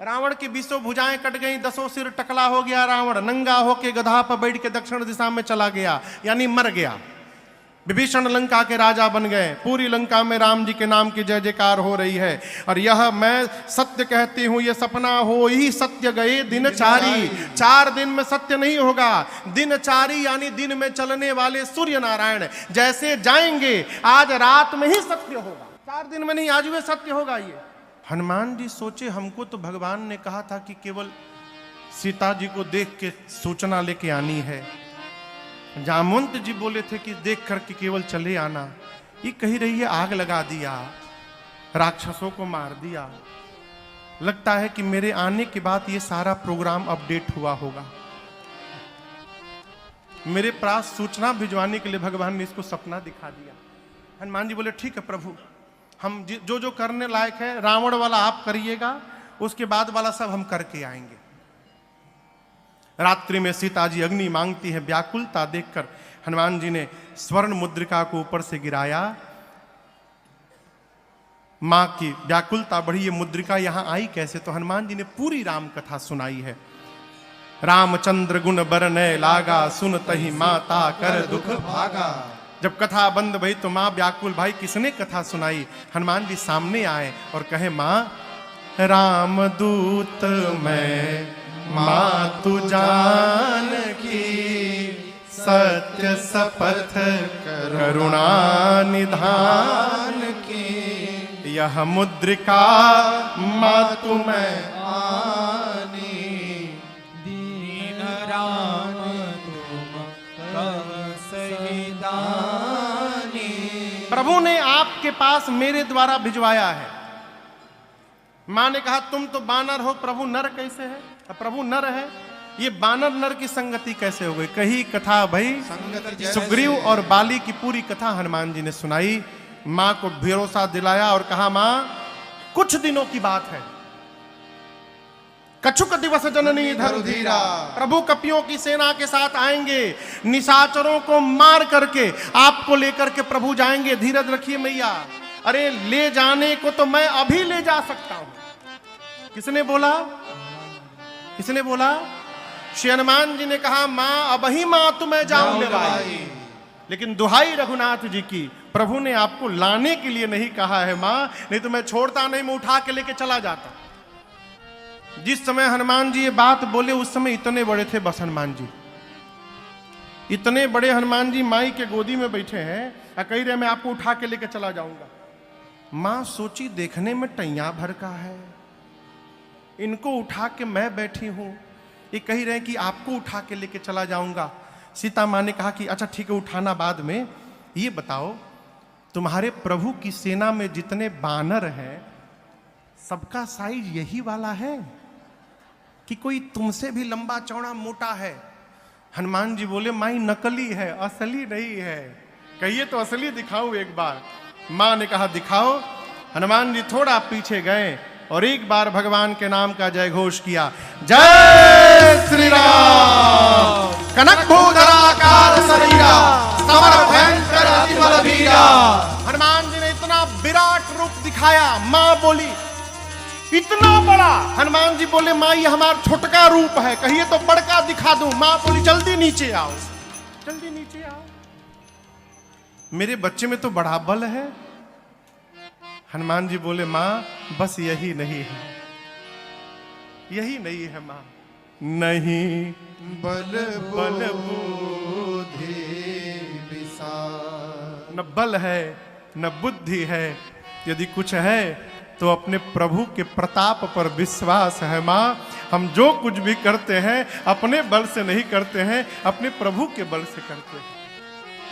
रावण की 20 भुजाएं कट गई, 10 सिर टकला हो गया रावण, नंगा होके गधा पर बैठ के दक्षिण दिशा में चला गया, यानी मर गया। विभीषण लंका के राजा बन गए। पूरी लंका में राम जी के नाम की जय जयकार हो रही है। और यह मैं सत्य कहती हूं, यह सपना हो ही सत्य गए दिनचारी। 4 दिन में सत्य नहीं होगा। दिनचारी यानी दिन में चलने वाले सूर्य नारायण जैसे जाएंगे, आज रात में ही सत्य होगा, 4 दिन में नहीं, आज में सत्य होगा। ये हनुमान जी सोचे, हमको तो भगवान ने कहा था कि केवल सीता जी को देख के सूचना लेके आनी है। जामवंत जी बोले थे कि देख करके केवल चले आना। ये कही रही है आग लगा दिया, राक्षसों को मार दिया। लगता है कि मेरे आने के बाद ये सारा प्रोग्राम अपडेट हुआ होगा। मेरे पास सूचना भिजवाने के लिए भगवान ने इसको सपना दिखा दिया। हनुमान जी बोले ठीक है प्रभु, हम जो जो करने लायक है, रावण वाला आप करिएगा, उसके बाद वाला सब हम करके आएंगे। रात्रि में सीता जी अग्नि मांगती है। व्याकुलता देखकर हनुमान जी ने स्वर्ण मुद्रिका को ऊपर से गिराया। मां की व्याकुलता बढ़ी, ये मुद्रिका यहां आई कैसे? तो हनुमान जी ने पूरी राम कथा सुनाई है। रामचंद्र गुण बरनय लागा, सुनतहि माता कर दुख भागा। जब कथा बंद भई तो मां व्याकुल, भाई किसने कथा सुनाई? हनुमान जी सामने आए और कहे मां रामदूत मैं, मां तू जान की सत्य शपथ करुणा निधान की। यह मुद्रिका मां तू मैं आनी, दीन राम तुम कह सही दानी। प्रभु ने आपके पास मेरे द्वारा भिजवाया है। मां ने कहा तुम तो बानर हो, प्रभु नर कैसे है? प्रभु नर है, ये बानर नर की संगति कैसे हो गई? कही कथा भाई सुग्रीव और बाली की पूरी कथा हनुमान जी ने सुनाई। मां को भरोसा दिलाया और कहा मां कुछ दिनों की बात है, कछुक दिवस जननी धरुधीरा, प्रभु कपियों की सेना के साथ आएंगे, निशाचरों को मार करके आपको लेकर के प्रभु जाएंगे। धीरज रखिए मैया। अरे ले जाने को तो मैं अभी ले जा सकता हूं। किसने बोला? किसने बोला? श्री हनुमान जी ने कहा मां अब ही मां तुम्हें जाऊं ले भाई, लेकिन दुहाई रघुनाथ जी की, प्रभु ने आपको लाने के लिए नहीं कहा है मां, नहीं तो मैं छोड़ता नहीं, मैं उठा के लेके चला जाता। जिस समय हनुमान जी ये बात बोले उस समय इतने बड़े थे बस हनुमान जी, इतने बड़े हनुमान जी माई के गोदी में बैठे हैं, कह रहे मैं आपको उठा के लेके चला जाऊंगा। मां सोची देखने में टैया भर का है, इनको उठा के मैं बैठी हूं, ये कह रहे हैं कि आपको उठा के लेके चला जाऊंगा। सीता मां ने कहा कि अच्छा ठीक है उठाना बाद में, ये बताओ तुम्हारे प्रभु की सेना में जितने बानर हैं सबका साइज यही वाला है कि कोई तुमसे भी लंबा चौड़ा मोटा है? हनुमान जी बोले माई नकली है, असली नहीं है। कहिए तो असली दिखाऊं एक बार। मां ने कहा दिखाओ। हनुमान जी थोड़ा पीछे गए और एक बार भगवान के नाम का जय घोष किया, जय श्री राम। कनक भूधराकार शरीरा, समर भयंकर अति बलबीरा। हनुमान जी ने इतना विराट रूप दिखाया। मां बोली इतना बड़ा? हनुमान जी बोले मां ये हमारा छोटका रूप है, कहिए तो बड़का दिखा दूं। मां बोली जल्दी नीचे आओ, जल्दी नीचे आओ, मेरे बच्चे में तो बड़ा बल है। हनुमान जी बोले मां बस यही नहीं है, यही नहीं है मां, नहीं बल बल बुद्धि विशाल। न बल है न बुद्धि है, यदि कुछ है तो अपने प्रभु के प्रताप पर विश्वास है। मां हम जो कुछ भी करते हैं अपने बल से नहीं करते हैं, अपने प्रभु के बल से करते हैं।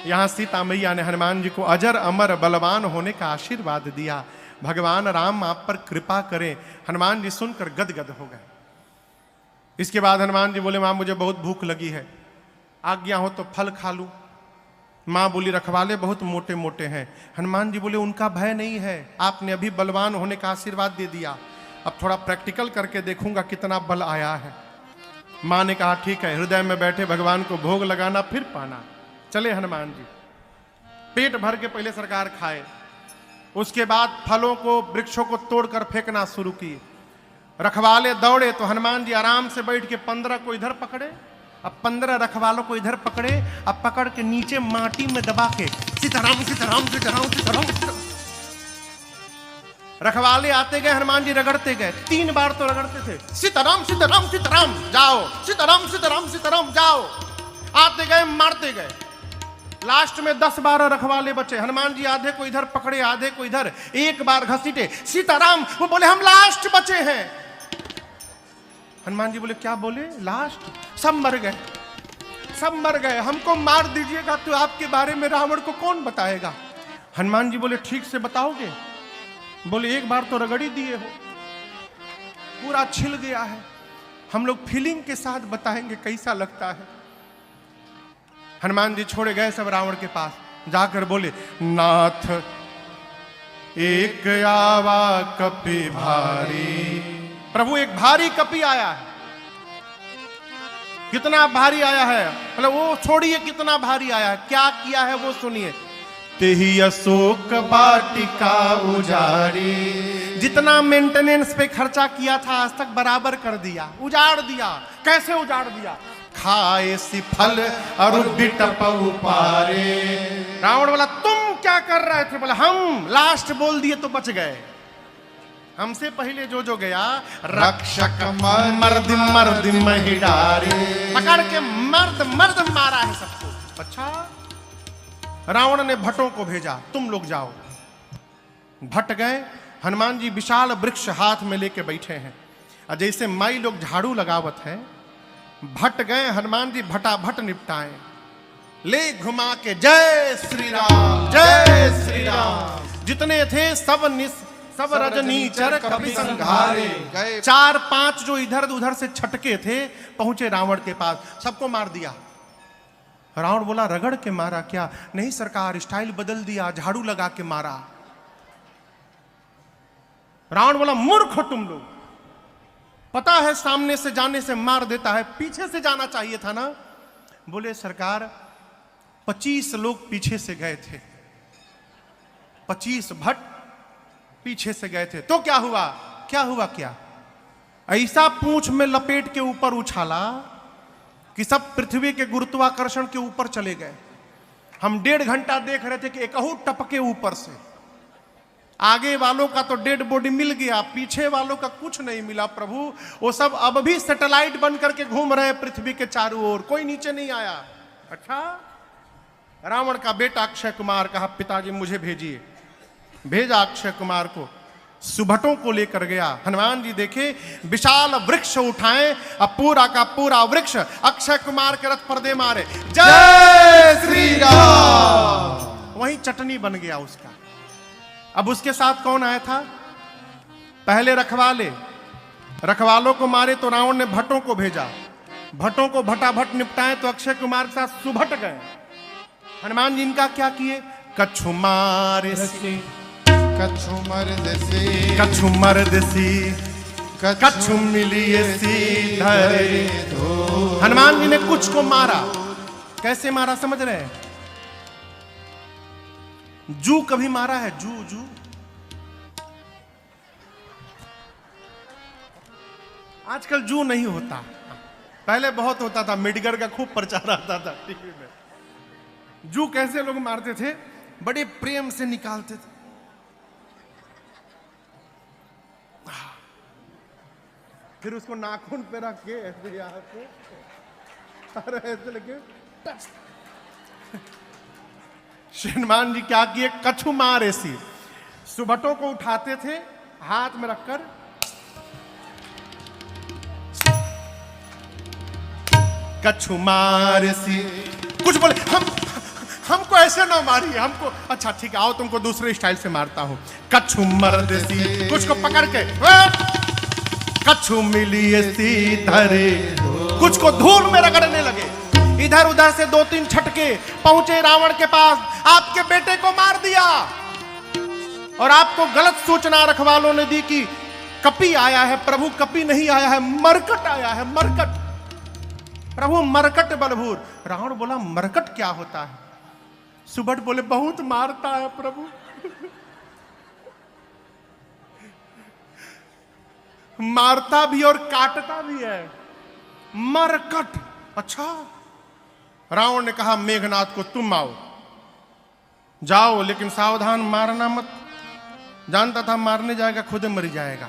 यहां सीता मैया ने हनुमान जी को अजर अमर बलवान होने का आशीर्वाद दिया। भगवान राम आप पर कृपा करें। हनुमान जी सुनकर गदगद हो गए। इसके बाद हनुमान जी बोले मां मुझे बहुत भूख लगी है, आज्ञा हो तो फल खा लूं। मां बोली रखवाले बहुत मोटे मोटे हैं। हनुमान जी बोले उनका भय नहीं है, आपने अभी बलवान होने का आशीर्वाद दे दिया, अब थोड़ा प्रैक्टिकल करके देखूंगा कितना बल आया है। मां ने कहा ठीक है, हृदय में बैठे भगवान को भोग लगाना फिर पाना। चले हनुमान जी, पेट भर के पहले सरकार खाए, उसके बाद फलों को वृक्षों को तोड़कर फेंकना शुरू किए। रखवाले दौड़े तो हनुमान जी आराम से बैठ के 15 को इधर पकड़े, अब 15 रखवालों को इधर पकड़े, अब पकड़ के नीचे माटी में दबा के सीताराम सीताराम सीताराम सीताराम। रखवाले आते गए, हनुमान जी रगड़ते गए, 3 बार तो रगड़ते थे, सीताराम सीताराम सीताराम जाओ, सीताराम सीताराम सीताराम जाओ। आते गए मारते गए, लास्ट में 10-12 रखवाले बचे। हनुमान जी आधे को इधर पकड़े, आधे को इधर, एक बार घसीटे, सीताराम। वो बोले हम लास्ट बचे हैं। हनुमान जी बोले क्या बोले? लास्ट? सब मर गए, सब मर गए, हमको मार दीजिएगा तो आपके बारे में रावण को कौन बताएगा? हनुमान जी बोले ठीक से बताओगे? बोले एक बार तो रगड़ी दिए हो, पूरा छिल गया है, हम लोग फीलिंग के साथ बताएंगे कैसा लगता है। हनुमान जी छोड़े गए सब रावण के पास, जाकर बोले नाथ एक आवा कपि भारी। प्रभु एक भारी कपि आया है। कितना भारी आया है? मतलब वो छोड़िए कितना भारी आया है, क्या किया है वो सुनिए। तेहि अशोक वाटिका उजाड़ी। जितना मेंटेनेंस पे खर्चा किया था आज तक बराबर कर दिया, उजाड़ दिया। कैसे उजाड़ दिया? खाए सी फल और बिटप उपारे। रावण बोला तुम क्या कर रहे थे? बोला हम लास्ट बोल दिए तो बच गए, हमसे पहले जो गया रक्षक मर्द मर्द महिडारे। पकड़ के मर्द मर्द मारा है सबको। अच्छा, रावण ने भट्टों को भेजा, तुम लोग जाओ। भट्ट गए, हनुमान जी विशाल वृक्ष हाथ में लेके बैठे हैं, और जैसे माई लोग झाड़ू लगावत है, भट्ट गए, हनुमान जी भटाभट निपटाए, ले घुमा के जय श्री राम जय श्री राम। जितने थे सब रजनीचर कपि संघारे। 4-5 जो इधर उधर से छटके थे पहुंचे रावण के पास, सबको मार दिया। रावण बोला रगड़ के मारा क्या? नहीं सरकार, स्टाइल बदल दिया, झाड़ू लगा के मारा। रावण बोला मूर्ख हो तुम लोग, पता है सामने से जाने से मार देता है, पीछे से जाना चाहिए था ना। बोले सरकार 25 लोग पीछे से गए थे, 25 भट्ट पीछे से गए थे, तो क्या हुआ? क्या हुआ? क्या ऐसा पूंछ में लपेट के ऊपर उछाला कि सब पृथ्वी के गुरुत्वाकर्षण के ऊपर चले गए। हम 1.5 घंटा देख रहे थे कि एकहू टपके ऊपर से। आगे वालों का तो डेड बॉडी मिल गया, पीछे वालों का कुछ नहीं मिला। प्रभु वो सब अब भी सैटेलाइट बन करके घूम रहे हैं पृथ्वी के चारों ओर, कोई नीचे नहीं आया। अच्छा, रावण का बेटा अक्षय कुमार कहा पिताजी मुझे भेजिए। भेजा अक्षय कुमार को, सुभटों को लेकर गया। हनुमान जी देखे विशाल वृक्ष उठाए, अब पूरा का पूरा वृक्ष अक्षय कुमार के रथ पर दे मारे, जय श्री राम। वहीं चटनी बन गया उसका। अब उसके साथ कौन आया था? पहले रखवालों को मारे तो रावण ने भट्टों को भेजा, भट्टों को भटाभट निपटाए तो अक्षय कुमार के साथ सुभट गए। हनुमान जी इनका क्या किए? कछु मारे कछु मर्दसी कछु मर्दसी कछु मिलिए सी धरे। हनुमान जी ने कुछ को मारा। कैसे मारा समझ रहे हैं? जू कभी मारा है? जू आजकल जू नहीं होता, पहले बहुत होता था, मेडिगर का खूब प्रचार आता था टीवी में। जू कैसे लोग मारते थे? बड़े प्रेम से निकालते थे, फिर उसको नाखून पे रख के ऐसे यहाँ पे, अरे ऐसे लेके हनुमान जी क्या किए? कछु मार ऐसी सुभटों को उठाते थे हाथ में रखकर, कछु मार ऐसी। कुछ बोले हमको ऐसे ना मारिए, हमको अच्छा ठीक है आओ तुमको दूसरे स्टाइल से मारता हूं। कछु मर्द सी, कुछ को पकड़ के कछु मिलिए सी धरे, कुछ को धूल में रगड़ने लगे। इधर उधर से 2-3 छटके पहुंचे रावण के पास, आपके बेटे को मार दिया। और आपको गलत सूचना रखवालों ने दी कि कपि आया है। प्रभु कपि नहीं आया है, मरकट आया है, मरकट। प्रभु मरकट बलभूर। रावण बोला मरकट क्या होता है? सुभट बोले बहुत मारता है प्रभु। मारता भी और काटता भी है, मरकट। अच्छा, रावण ने कहा मेघनाथ को तुम आओ, जाओ, लेकिन सावधान, मारना मत। जानता था मारने जाएगा खुद मर जाएगा।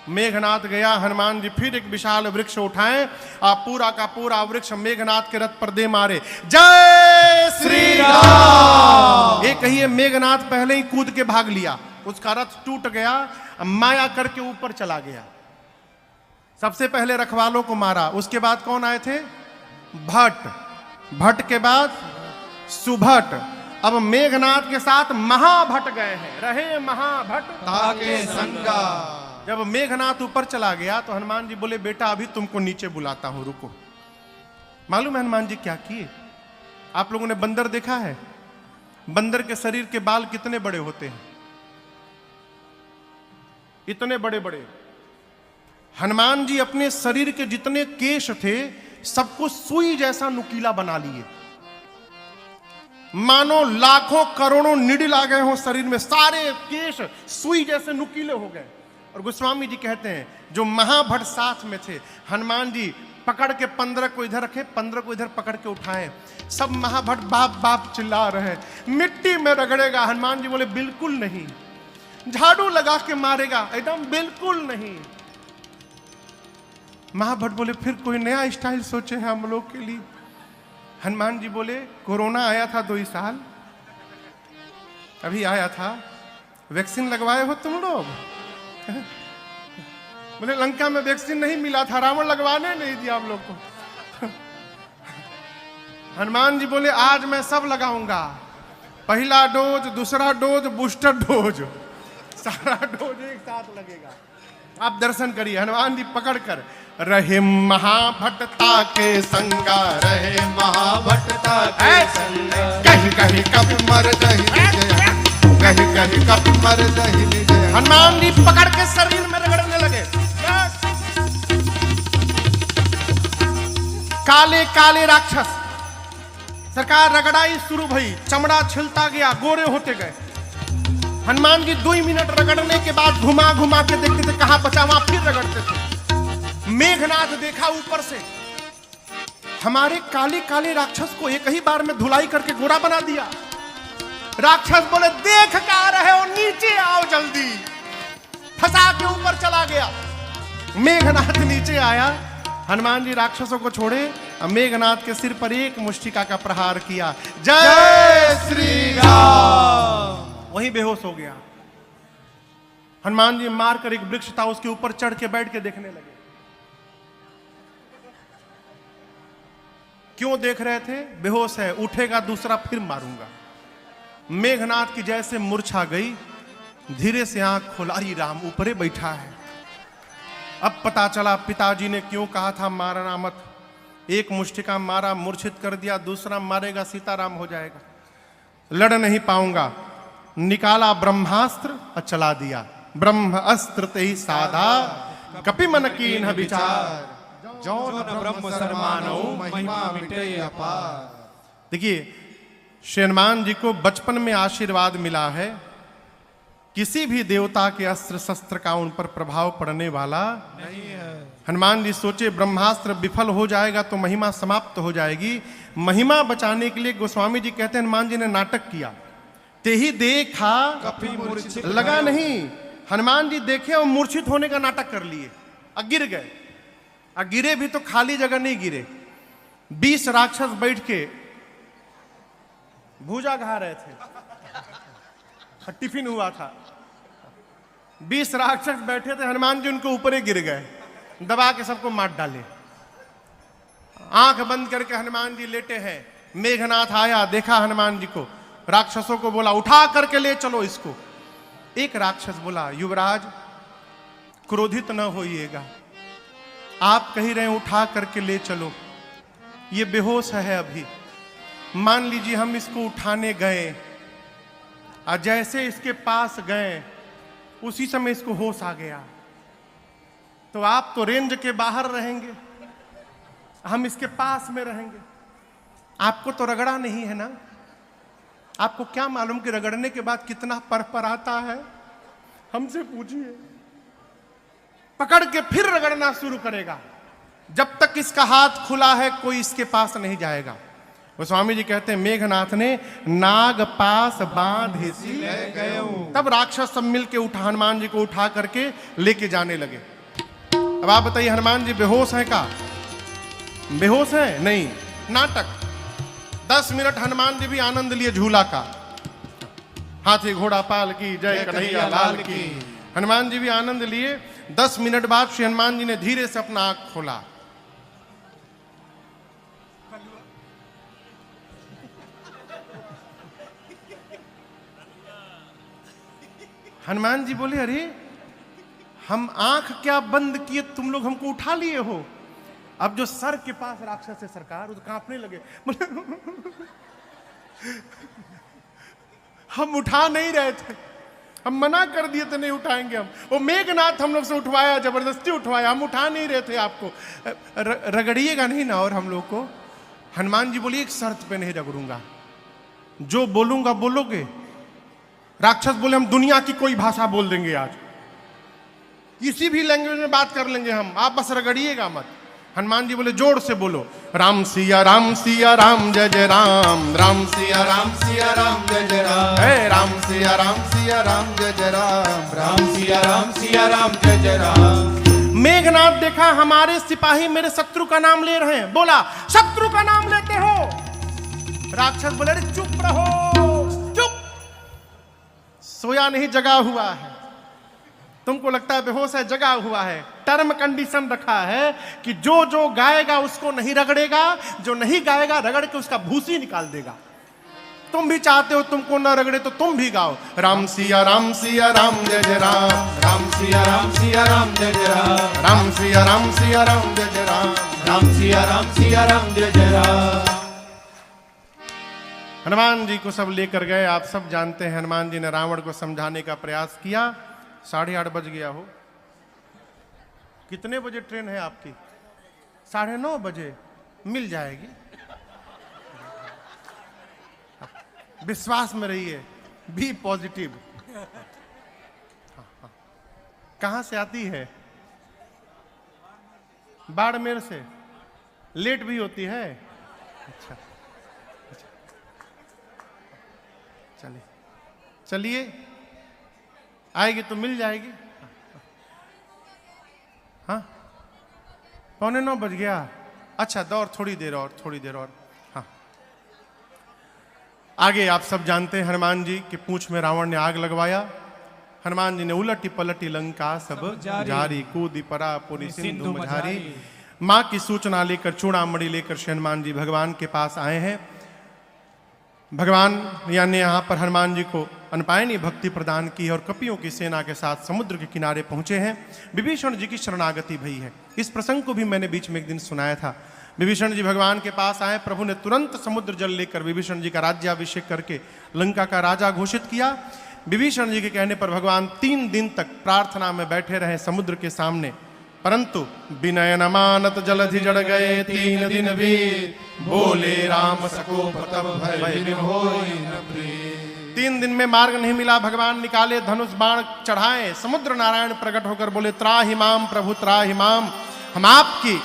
मेघनाथ गया, हनुमान जी फिर एक विशाल वृक्ष उठाए, आप पूरा का पूरा वृक्ष मेघनाथ के रथ पर दे मारे। जय श्री राम। ये कहिए मेघनाथ पहले ही कूद के भाग लिया, उसका रथ टूट गया, माया करके ऊपर चला गया। सबसे पहले रखवालों को मारा, उसके बाद कौन आए थे? भट्ट, भट्ट के बाद सुभट, अब मेघनाथ के साथ महाभट्ट गए हैं। रहे महाभट्ट ताके संगा। जब मेघनाथ ऊपर चला गया तो हनुमान जी बोले बेटा अभी तुमको नीचे बुलाता हूं, रुको। मालूम है हनुमान जी क्या किए? आप लोगों ने बंदर देखा है? बंदर के शरीर के बाल कितने बड़े होते हैं, इतने बड़े बड़े। हनुमान जी अपने शरीर के जितने केश थे सबको सुई जैसा नुकीला बना लिए, मानो लाखों करोड़ों निडिल आ गए हो शरीर में, सारे केश सुई जैसे नुकीले हो गए। और गोस्वामी जी कहते हैं जो महाभट्ट साथ में थे, हनुमान जी पकड़ के 15 को इधर रखे, 15 को इधर पकड़ के उठाए। सब महाभट्ट बाप बाप चिल्ला रहे हैं, मिट्टी में रगड़ेगा। हनुमान जी बोले बिल्कुल नहीं। झाड़ू लगा के मारेगा, एकदम बिल्कुल नहीं। महाभट्ट बोले फिर कोई नया स्टाइल सोचे हैं हम लोग के लिए। हनुमान जी बोले कोरोना आया था 2 साल, अभी आया था, वैक्सीन लगवाए हो तुम लोग? बोले लंका में वैक्सीन नहीं मिला था, रावण लगवाने नहीं दिया हम लोग को। हनुमान जी बोले आज मैं सब लगाऊंगा, पहला डोज, दूसरा डोज, बूस्टर डोज, सारा डोज एक साथ लगेगा। आप दर्शन करिए, हनुमान जी पकड़कर रहे महाभट्टता के संगा, रहे महाभट्टता के संगा। कहीं कहीं कप मर दही, कहीं कहीं कप मर दही। हनुमान जी पकड़ के शरीर में रगड़ने लगे। काले काले राक्षस, सरकार रगड़ाई शुरू भई, चमड़ा छिलता गया, गोरे होते गए। हनुमान जी 2 मिनट रगड़ने के बाद घुमा घुमा के देखते थे कहां बचा, वहां फिर रगड़ते थे। मेघनाथ देखा ऊपर से, हमारे काले काले राक्षस को एक ही बार में धुलाई करके गोरा बना दिया। राक्षस बोले देख क्या रहे हो, नीचे आओ जल्दी। फंसा के ऊपर चला गया। मेघनाथ नीचे आया, हनुमान जी राक्षसों को छोड़े, मेघनाथ के सिर पर एक मुष्टिका का प्रहार किया। जय श्री राम। वहीं बेहोश हो गया। हनुमान जी मारकर एक वृक्ष था उसके ऊपर चढ़ के बैठ के देखने लगे। क्यों देख रहे थे? बेहोश है, उठेगा दूसरा फिर मारूंगा। मेघनाथ की जैसे मूर्छा गई, धीरे से आंख खोला, अरे राम ऊपरे बैठा है। अब पता चला पिताजी ने क्यों कहा था मारना मत। एक मुष्टिका मारा, मूर्छित कर दिया, दूसरा मारेगा सीताराम हो जाएगा, लड़ नहीं पाऊंगा। निकाला ब्रह्मास्त्र और चला दिया। ब्रह्म अस्त्र ते ही साधा, कपि मन कीन्ह विचार, जौन ब्रह्म सरमानो महिमा मिटे अपार। देखिए श्री हनुमान जी को बचपन में आशीर्वाद मिला है, किसी भी देवता के अस्त्र शस्त्र का उन पर प्रभाव पड़ने वाला नहीं है। हनुमान जी सोचे ब्रह्मास्त्र विफल हो जाएगा तो महिमा समाप्त हो जाएगी। महिमा बचाने के लिए गोस्वामी जी कहते हैं हनुमान जी ने नाटक किया। ते ही देखा कपि मूर्छित लगा नहीं, हनुमान जी देखे और मूर्छित होने का नाटक कर लिए और गिर गए। और गिरे भी तो खाली जगह नहीं गिरे, 20 राक्षस बैठ के भूजा खा रहे थे, टिफिन हुआ था। 20 राक्षस बैठे थे, हनुमान जी उनको ऊपर ही गिर गए, दबा के सबको मार डाले। आंख बंद करके हनुमान जी लेटे हैं। मेघनाथ आया, देखा हनुमान जी को, राक्षसों को बोला उठा करके ले चलो इसको। एक राक्षस बोला युवराज क्रोधित न होइएगा, आप कह रहे हैं उठा करके ले चलो, ये बेहोश है अभी। मान लीजिए हम इसको उठाने गए और जैसे इसके पास गए उसी समय इसको होश आ गया, तो आप तो रेंज के बाहर रहेंगे, हम इसके पास में रहेंगे। आपको तो रगड़ा नहीं है ना, आपको क्या मालूम कि रगड़ने के बाद कितना पर आता है? हमसे पूछिए। पकड़ के फिर रगड़ना शुरू करेगा। जब तक इसका हाथ खुला है कोई इसके पास नहीं जाएगा। वो स्वामी जी कहते हैं मेघनाथ ने नाग पास बांधे सी ले गए। तब राक्षस सब मिल के हनुमान जी को उठा करके लेके जाने लगे। अब आप बताइए हनुमान जी बेहोश हैं का? बेहोश हैं? नहीं, नाटक। 10 मिनट हनुमान जी भी आनंद लिए झूला का। हाथी घोड़ा पाल की जय कन्हैया लाल की। हनुमान जी भी आनंद लिए। 10 मिनट बाद श्री हनुमान जी ने धीरे से अपना आंख खोला। हनुमान जी बोले अरे हम आंख क्या बंद किए, तुम लोग हमको उठा लिए हो। अब जो सर के पास राक्षस है सरकार, वो तो कांपने लगे। हम उठा नहीं रहे थे, हम मना कर दिए थे नहीं उठाएंगे हम। वो मेघनाथ हम लोग से उठवाया, जबरदस्ती उठवाया, हम उठा नहीं रहे थे आपको। रगड़िएगा नहीं ना और हम लोग को। हनुमान जी बोली एक शर्त पे नहीं रगड़ूंगा, जो बोलूंगा बोलोगे। राक्षस बोले हम दुनिया की कोई भाषा बोल देंगे, आज किसी भी लैंग्वेज में बात कर लेंगे हम, आप बस रगड़िएगा मत। हनुमान जी बोले जोर से बोलो, राम सिया राम जय जय राम, राम सिया राम जय जय राम, हे राम सिया राम जय जय राम, राम सिया राम जय जय राम। मेघनाथ देखा हमारे सिपाही मेरे शत्रु का नाम ले रहे हैं, बोला शत्रु का नाम लेते हो? राक्षस बोले अरे चुप रहो, चुप, सोया नहीं जगा हुआ है। तुमको लगता है बेहोश है, जगा हुआ है। टर्म कंडीशन रखा है कि जो जो गाएगा उसको नहीं रगड़ेगा, जो नहीं गाएगा रगड़ के उसका भूसी निकाल देगा। तुम भी चाहते हो तुमको न रगड़े तो तुम भी गाओ, राम सिया राम जय जय राम, राम सिया राम जय जय राम, राम सिया राम जय जय राम, राम सिया राम जय जय राम। हनुमान जी को सब लेकर गए। आप सब जानते हैं हनुमान जी ने रावण को समझाने का प्रयास किया। 8:30 बज गया हो। कितने बजे ट्रेन है आपकी? 9:30 बजे मिल जाएगी। विश्वास में रहिए, बी पॉजिटिव। कहां से आती है? बाड़मेर से। लेट भी होती है? अच्छा, चलिए आएगी तो मिल जाएगी। हाँ 8:45 बज गया। अच्छा दौर थोड़ी देर और। हाँ आगे आप सब जानते हैं हनुमान जी के पूंछ में रावण ने आग लगवाया। हनुमान जी ने उलटी पलटी लंका सब जारी, कूदी परा पुरी सिंधु मझारी। माँ की सूचना लेकर चूड़ामणि लेकर श्री हनुमान जी भगवान के पास आए हैं। भगवान यानी यहाँ पर हनुमान जी को अनपायनी भक्ति प्रदान की और कपियों की सेना के साथ समुद्र के किनारे पहुंचे हैं। विभीषण जी की शरणागति भई है। इस प्रसंग को भी मैंने बीच में एक दिन सुनाया था। विभीषण जी भगवान के पास आए, प्रभु ने तुरंत समुद्र जल लेकर विभीषण जी का राज्याभिषेक करके लंका का राजा घोषित किया। विभीषण जी के कहने पर भगवान 3 दिन तक प्रार्थना में बैठे रहे समुद्र के सामने, परंतु विनय न मानत जलधि जड़ गए 3 दिन भी, बोले राम सकोप तब भय बिन होई न प्रीत। 3 दिन में मार्ग नहीं मिला। भगवान निकाले धनुष बाण चढ़ाए, समुद्र नारायण प्रकट होकर बोले त्राहि माम प्रभु त्राहि माम, हम आपकी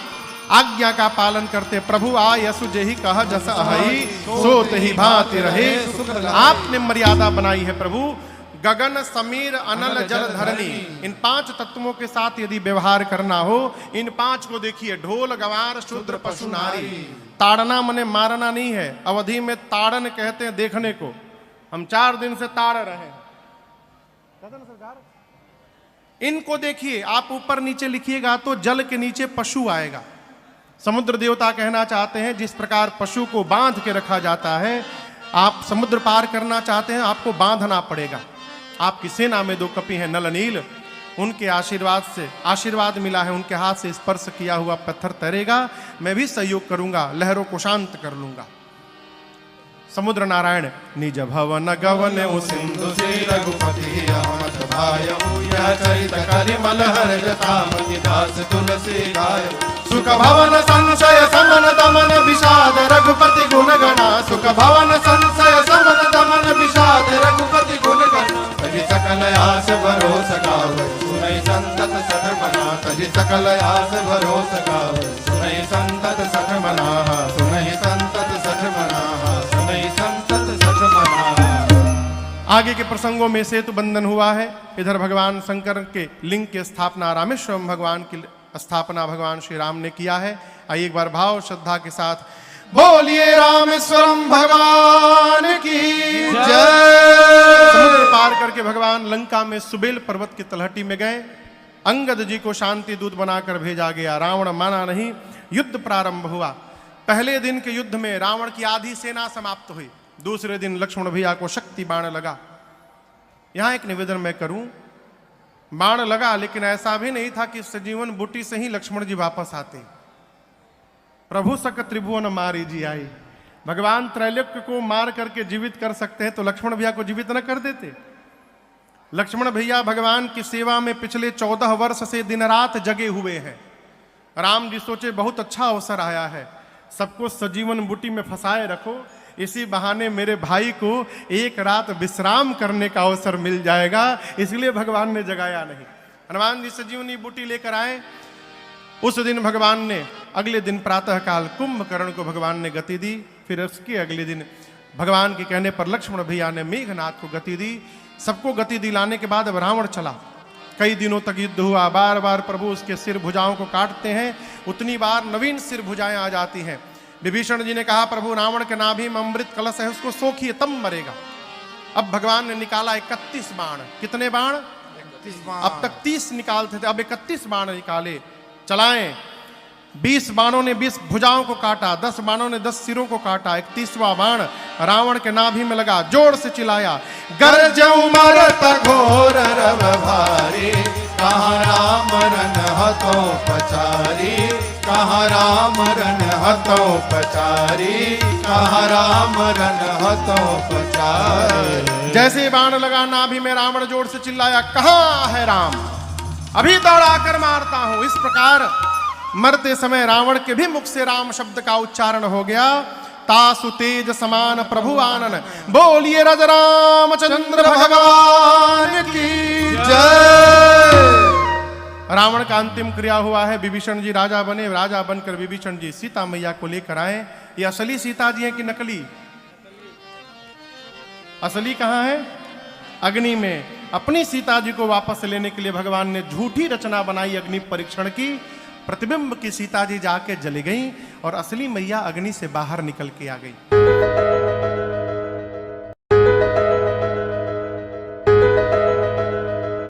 आज्ञा का पालन करते। प्रभु आ यसु जेहि कह जस अहि, सोत ही भांति रहे। आपने मर्यादा बनाई है प्रभु। गगन समीर अनल जल धरनी, इन 5 तत्वों के साथ यदि व्यवहार करना हो, इन 5 को देखिए, ढोल गवार शूद्र पशु नारी। ताड़ना मने मारना नहीं है, अवधि में ताड़न कहते हैं देखने को। हम 4 दिन से ताड़ रहे हैं। इनको देखिए, आप ऊपर नीचे लिखिएगा तो जल के नीचे पशु आएगा। समुद्र देवता कहना चाहते हैं जिस प्रकार पशु को बांध के रखा जाता है, आप समुद्र पार करना चाहते हैं, आपको बांधना पड़ेगा। आपकी सेना में 2 कपि हैं नल नील, उनके आशीर्वाद से आशीर्वाद मिला है, उनके हाथ से स्पर्श किया हुआ पत्थर तैरेगा। मैं भी सहयोग करूंगा, लहरों को शांत कर लूंगा। समुद्र नारायण निज भवन गवन सिंधु से रघुपति अहमद भायऊ, यह चरित कलिमल हर्षतामति दास तुलसी गायऊ। सुख भवन संशय समन दमन विषाद रघुपति गुण गणा, सुख भवन संशय समन दमन विषाद रघुपति गुण गणा। तजी सकल आस भरोस गावै सुनै संतत सठ मना तजी सकल आस भरोस गावै सुनै संतत सठ मना सुनै संतत सठ मना सुनै संतत सठ मना। आगे के प्रसंगों में सेतु बंधन हुआ है। इधर भगवान शंकर के लिंग की स्थापना, रामेश्वरम भगवान की स्थापना भगवान श्री राम ने किया है। आइए एक बार भाव श्रद्धा के साथ बोलिए रामेश्वरम भगवान की जय। समुद्र पार करके भगवान लंका में सुबेल पर्वत की तलहटी में गए। अंगद जी को शांति दूत बनाकर भेजा गया। रावण माना नहीं, युद्ध प्रारंभ हुआ। पहले दिन के युद्ध में रावण की आधी सेना समाप्त हुई। दूसरे दिन लक्ष्मण भैया को शक्ति बाण लगा। यहां एक निवेदन मैं करूं, बाण लगा लेकिन ऐसा भी नहीं था कि सजीवन बूटी से ही लक्ष्मण जी वापस आते। प्रभु सक त्रिभुवन मारी जी आई। भगवान त्रैलोक्य को मार करके जीवित कर सकते हैं तो लक्ष्मण भैया को जीवित न कर देते। लक्ष्मण भैया भगवान की सेवा में पिछले 14 वर्ष से दिन रात जगे हुए हैं। राम जी सोचे बहुत अच्छा अवसर आया है, सबको सजीवन बूटी में फंसाए रखो, इसी बहाने मेरे भाई को एक रात विश्राम करने का अवसर मिल जाएगा, इसलिए भगवान ने जगाया नहीं। हनुमान जी सजीवनी बूटी लेकर आए। उस दिन भगवान ने अगले दिन प्रातः काल कुंभकर्ण को भगवान ने गति दी। फिर उसके अगले दिन भगवान के कहने पर लक्ष्मण भैया ने मेघनाथ को गति दी। सबको गति दिलाने के बाद अब रावण चला। कई दिनों तक युद्ध हुआ। बार बार प्रभु उसके सिर भुजाओं को काटते हैं, उतनी बार नवीन सिर भुजाएं आ जाती हैं। विभीषण जी ने कहा प्रभु रावण के नाभि में अमृत कलश है, उसको सोखिए तब मरेगा। अब भगवान ने निकाला 31 बाण। कितने बाण? 31 बाण। अब तक 30 निकालते थे, अब 31 बाण निकाले, चलाएं। 20 बाणों ने 20 भुजाओं को काटा, 10 बाणों ने 10 सिरों को काटा। 31वां बाण रावण के नाभि में लगा। जोर से चिल्लाया गरजऊ मरत घोर रव भारी, कहाँ राम रन हतो पचारी, कहाँ राम रन हतो पचारी, कहाँ राम रन हतो पचारी। जैसे बाण लगा नाभि में रावण जोर से चिल्लाया कहाँ है राम, अभी दौड़ा कर मारता हूं। इस प्रकार मरते समय रावण के भी मुख से राम शब्द का उच्चारण हो गया। तासु तेज समान प्रभु आनन, बोलिए रज रामचंद्र भगवान की जय। रावण का अंतिम क्रिया हुआ है। विभीषण जी राजा बने। राजा बनकर विभीषण जी सीता मैया को लेकर आए। ये असली सीता जी है कि नकली? असली कहां है? अग्नि में। अपनी सीता जी को वापस लेने के लिए भगवान ने झूठी रचना बनाई अग्नि परीक्षण की। प्रतिबिंब की सीता जी जाके जली गई और असली मैया अग्नि से बाहर निकल के आ गई।